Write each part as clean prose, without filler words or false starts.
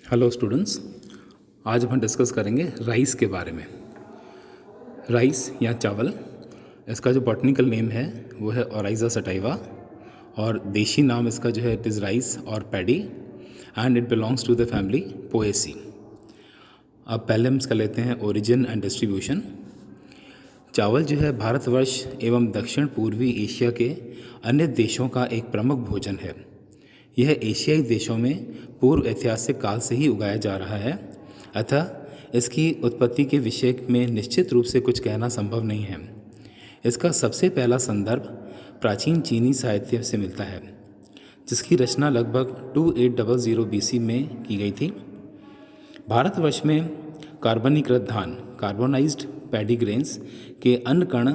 Hello students. आज हम discuss करेंगे राइस के बारे में। राइस या चावल, इसका जो बॉटनिकल नेम है वो है ओराइजा सटाइवा, और देशी नाम इसका जो है इट इज़ राइस और paddy, and it belongs to the family Poaceae. अब पहले हम इसका लेते हैं ओरिजिन एंड डिस्ट्रीब्यूशन। चावल जो है भारतवर्ष एवं दक्षिण पूर्वी एशिया के अन्य देशों का एक प्रमुख भोजन है। यह एशियाई देशों में पूर्व ऐतिहासिक काल से ही उगाया जा रहा है, अतः इसकी उत्पत्ति के विषय में निश्चित रूप से कुछ कहना संभव नहीं है। इसका सबसे पहला संदर्भ प्राचीन चीनी साहित्य से मिलता है, जिसकी रचना लगभग 2800 BC में की गई थी। भारतवर्ष में कार्बनीकृत धान कार्बोनाइज्ड पैडी ग्रेन्स के अन्न कण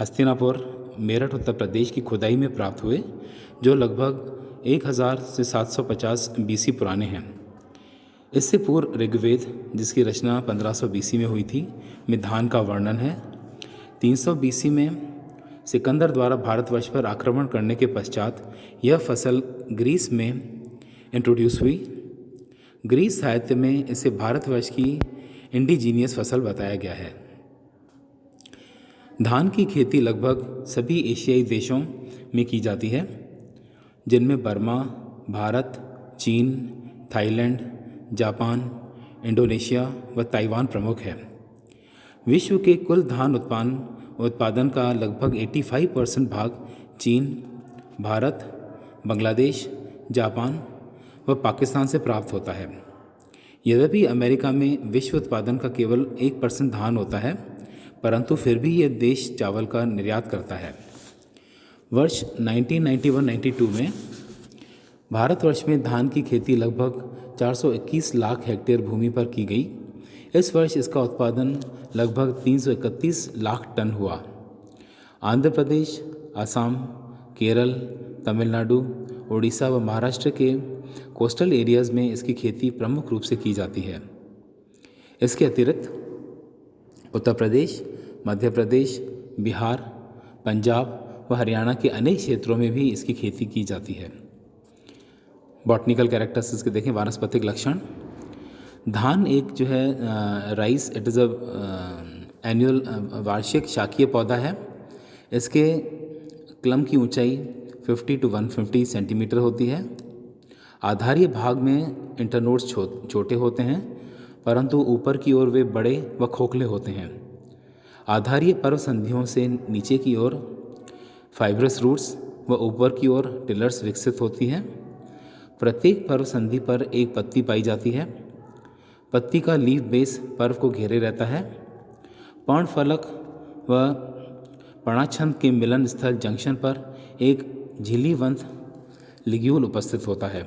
हस्तिनापुर, मेरठ, उत्तर प्रदेश की खुदाई में प्राप्त हुए, जो लगभग 1000 से 750 BC पुराने हैं। इससे पूर्व ऋग्वेद, जिसकी रचना 1500 BC में हुई थी, में धान का वर्णन है। 300 BC में सिकंदर द्वारा भारतवर्ष पर आक्रमण करने के पश्चात यह फसल ग्रीस में इंट्रोड्यूस हुई। ग्रीस साहित्य में इसे भारतवर्ष की इंडिजीनियस फसल बताया गया है। धान की खेती लगभग सभी एशियाई देशों में की जाती है, जिनमें बर्मा, भारत, चीन, थाईलैंड, जापान, इंडोनेशिया व ताइवान प्रमुख है। विश्व के कुल धान उत्पादन का लगभग 85% भाग चीन, भारत, बांग्लादेश, जापान व पाकिस्तान से प्राप्त होता है। यद्यपि अमेरिका में विश्व उत्पादन का केवल 1% धान होता है, परंतु फिर भी यह देश चावल का निर्यात करता है। वर्ष 1991-92 में भारतवर्ष में धान की खेती लगभग 421 लाख हेक्टेयर भूमि पर की गई। इस वर्ष इसका उत्पादन लगभग 331 लाख टन हुआ। आंध्र प्रदेश, असम, केरल, तमिलनाडु, उड़ीसा व महाराष्ट्र के कोस्टल एरियाज़ में इसकी खेती प्रमुख रूप से की जाती है। इसके अतिरिक्त उत्तर प्रदेश, मध्य प्रदेश, बिहार, पंजाब व हरियाणा के अनेक क्षेत्रों में भी इसकी खेती की जाती है। बॉटनिकल कैरेक्टर्स इसके देखें। वानस्पतिक लक्षण। धान एक जो है राइस, इट इज़ एनुअल वार्षिक शाकीय पौधा है। इसके क्लम की ऊंचाई 50 to 150 सेंटीमीटर होती है। आधारीय भाग में इंटरनोड्स छोटे होते हैं, परंतु ऊपर की ओर वे बड़े व खोखले होते हैं। आधारीय पर्व संधियों से नीचे की ओर फाइब्रस रूट्स व ऊपर की ओर टिलर्स विकसित होती हैं। प्रत्येक पर्व संधि पर एक पत्ती पाई जाती है। पत्ती का लीफ बेस पर्व को घेरे रहता है। पर्णफलक व पर्णाछंद के मिलन स्थल जंक्शन पर एक झिल्लीवंत लिग्यूल उपस्थित होता है।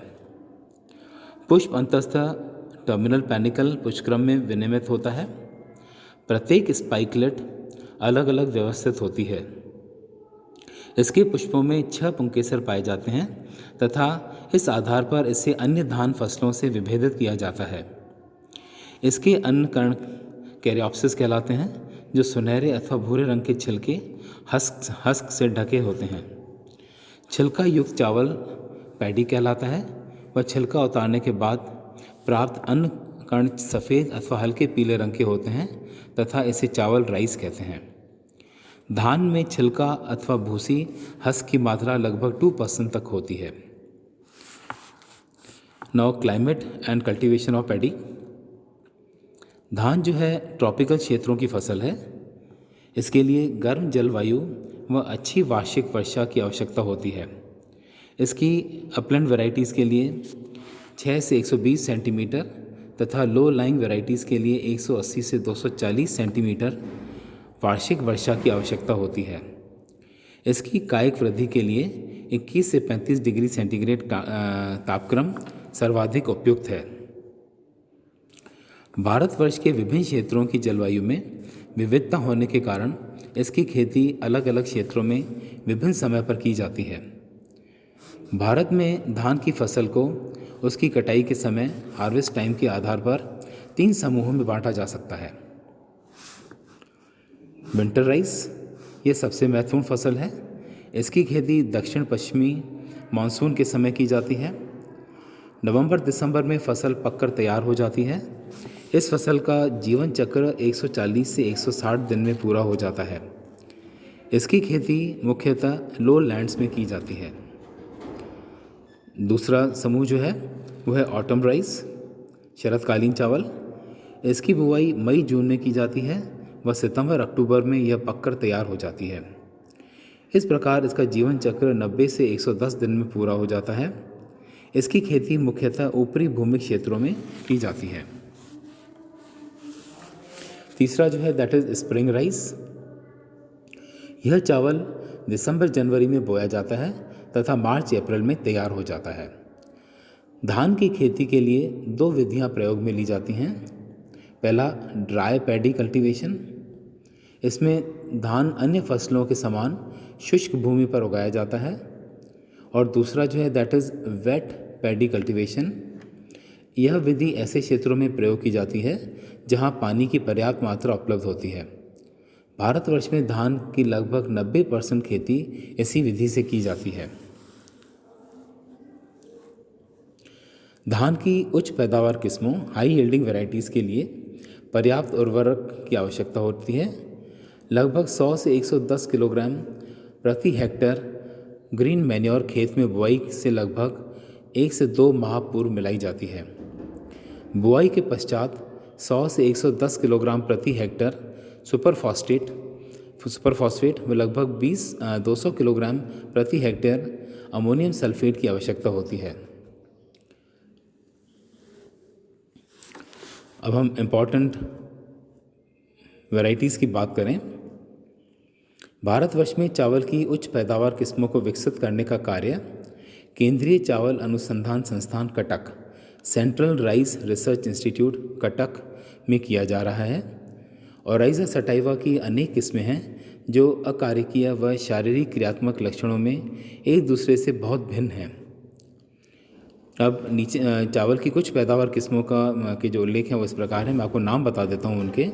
पुष्प अंतस्थः टर्मिनल पैनिकल पुष्पक्रम में विनियमित होता है। प्रत्येक स्पाइकलेट अलग अलग व्यवस्थित होती है। इसके पुष्पों में 6 पुंकेसर पाए जाते हैं तथा इस आधार पर इसे अन्य धान फसलों से विभेदित किया जाता है। इसके अन्य कण कैरियोप्सिस कहलाते हैं, जो सुनहरे अथवा भूरे रंग के छिलके हस्क से ढके होते हैं। छिलका युक्त चावल पैडी कहलाता है व छिलका उतारने के बाद प्राप्त अन्य कण सफ़ेद अथवा हल्के पीले रंग के होते हैं तथा इसे चावल राइस कहते हैं। धान में छिलका अथवा भूसी हस्क की मात्रा लगभग 2% तक होती है। Now climate and cultivation of paddy. धान जो है ट्रॉपिकल क्षेत्रों की फसल है। इसके लिए गर्म जलवायु व अच्छी वार्षिक वर्षा की आवश्यकता होती है। इसकी अपलैंड वैरायटीज़ के लिए 6 से 120 सेंटीमीटर तथा लो लाइंग वैरायटीज़ के लिए 180 से 240 सेंटीमीटर वार्षिक वर्षा की आवश्यकता होती है। इसकी कायिक वृद्धि के लिए 21 से 35 डिग्री सेंटीग्रेड तापक्रम सर्वाधिक उपयुक्त है। भारतवर्ष के विभिन्न क्षेत्रों की जलवायु में विविधता होने के कारण इसकी खेती अलग अलग क्षेत्रों में विभिन्न समय पर की जाती है। भारत में धान की फसल को उसकी कटाई के समय हार्वेस्ट टाइम के आधार पर 3 समूहों में बांटा जा सकता है। विंटर राइस, ये सबसे महत्वपूर्ण फसल है। इसकी खेती दक्षिण पश्चिमी मानसून के समय की जाती है। नवंबर दिसंबर में फसल पककर तैयार हो जाती है। इस फसल का जीवन चक्र 140 से 160 दिन में पूरा हो जाता है। इसकी खेती मुख्यतः लो लैंड्स में की जाती है। दूसरा समूह जो है वो है ऑटम राइस, शरतकालीन चावल। इसकी बुवाई मई जून में की जाती है व सितंबर अक्टूबर में यह पककर तैयार हो जाती है। इस प्रकार इसका जीवन चक्र 90 से 110 दिन में पूरा हो जाता है। इसकी खेती मुख्यतः ऊपरी भूमि क्षेत्रों में की जाती है। तीसरा जो है दैट इज स्प्रिंग राइस। यह चावल दिसंबर जनवरी में बोया जाता है तथा मार्च अप्रैल में तैयार हो जाता है। धान की खेती के लिए दो विधियां प्रयोग में ली जाती हैं। पहला ड्राई पैडी कल्टीवेशन। इसमें धान अन्य फसलों के समान शुष्क भूमि पर उगाया जाता है। और दूसरा जो है that is wet paddy cultivation. यह विधि ऐसे क्षेत्रों में प्रयोग की जाती है जहां पानी की पर्याप्त मात्रा उपलब्ध होती है। भारतवर्ष में धान की लगभग 90% खेती इसी विधि से की जाती है। धान की उच्च पैदावार किस्मों हाई यील्डिंग वैरायटीज़ के लिए पर्याप्त उर्वरक की आवश्यकता होती है। लगभग 100 से 110 किलोग्राम प्रति हेक्टेयर ग्रीन मैन्योर खेत में बुआई से लगभग 1 से 2 माह पूर्व मिलाई जाती है। बुआई के पश्चात 100 से 110 किलोग्राम प्रति हेक्टेयर सुपर फॉस्फेट व लगभग 200 किलोग्राम प्रति हेक्टेयर अमोनियम सल्फेट की आवश्यकता होती है। अब हम इम्पॉर्टेंट वैरायटीज़ की बात करें। भारतवर्ष में चावल की उच्च पैदावार किस्मों को विकसित करने का कार्य केंद्रीय चावल अनुसंधान संस्थान Cuttack central rice research institute Cuttack में किया जा रहा है। और राइजा सटाइवा की अनेक किस्में हैं जो अकारिकीय व शारीरिक क्रियात्मक लक्षणों में एक दूसरे से बहुत भिन्न हैं। अब नीचे चावल की कुछ पैदावार किस्मों के जो उल्लेख हैं वो इस प्रकार है। मैं आपको नाम बता देता हूँ उनके।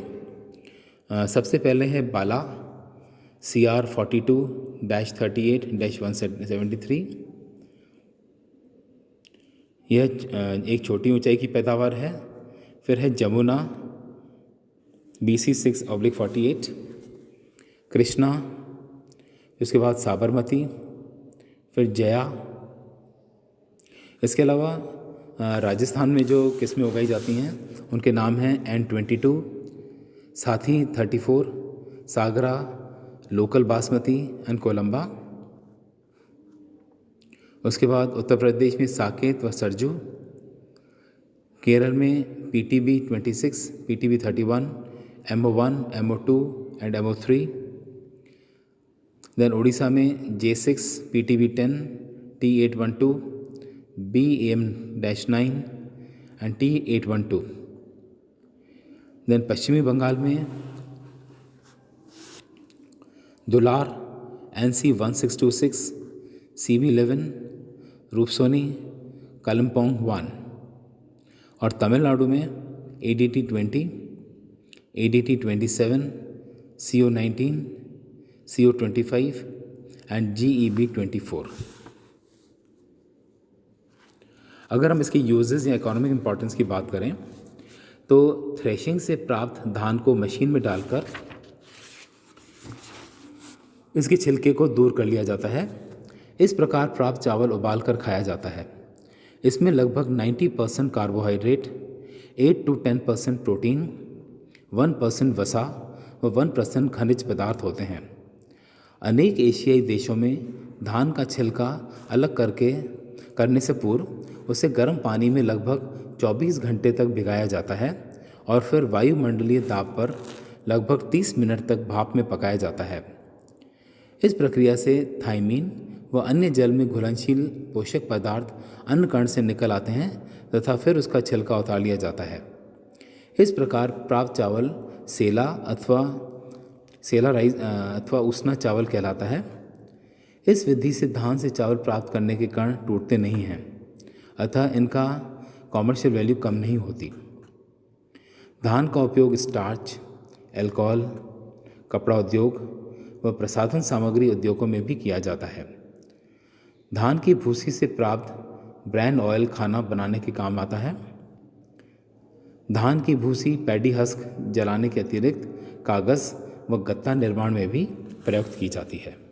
सबसे पहले है बाला CR 42-38-173। यह एक छोटी ऊंचाई की पैदावार है। फिर है जमुना BC 6/48, कृष्णा, उसके बाद साबरमती, फिर जया। इसके अलावा राजस्थान में जो किस्में उगाई जाती हैं उनके नाम हैं N22, साथी 34, सागरा, लोकल बासमती एंड कोलंबा। उसके बाद उत्तर प्रदेश में साकेत व सरजू, केरल में PTB 26, PTB 31, MO1, MO2 and MO3। Then Orissa में J6, PTB 10, T812, BAM-9 and T812। Then पश्चिमी बंगाल में दुलार NC 1626, CB11, रूपसोनी, कालिम्पोंग 1। और तमिलनाडु में ADT 20, ADT 27, CO19, CO25 and GEB 24। अगर हम इसके यूजेस या इकोनॉमिक इम्पोर्टेंस की बात करें तो थ्रेशिंग से प्राप्त धान को मशीन में डालकर इसके छिलके को दूर कर लिया जाता है। इस प्रकार प्राप्त चावल उबाल कर खाया जाता है। इसमें लगभग 90% कार्बोहाइड्रेट, 8 to 10% प्रोटीन, 1% वसा व 1% खनिज पदार्थ होते हैं। अनेक एशियाई देशों में धान का छिलका अलग करने से पूर्व उसे गर्म पानी में लगभग 24 घंटे तक भिगाया जाता है और फिर वायुमंडलीय दाब पर लगभग 30 मिनट तक भाप में पकाया जाता है। इस प्रक्रिया से थाइमीन व अन्य जल में घुलनशील पोषक पदार्थ अन्न कण से निकल आते हैं तथा फिर उसका छिलका उतार लिया जाता है। इस प्रकार प्राप्त चावल सेला राइस अथवा उसना चावल कहलाता है। इस विधि से धान से चावल प्राप्त करने के कण टूटते नहीं हैं, अतः इनका कॉमर्शियल वैल्यू कम नहीं होती। धान का उपयोग स्टार्च, अल्कोहल, कपड़ा उद्योग व प्रसाधन सामग्री उद्योगों में भी किया जाता है। धान की भूसी से प्राप्त ब्रैन ऑयल खाना बनाने के काम आता है। धान की भूसी पैडी हस्क जलाने के अतिरिक्त कागज़ व गत्ता निर्माण में भी प्रयुक्त की जाती है।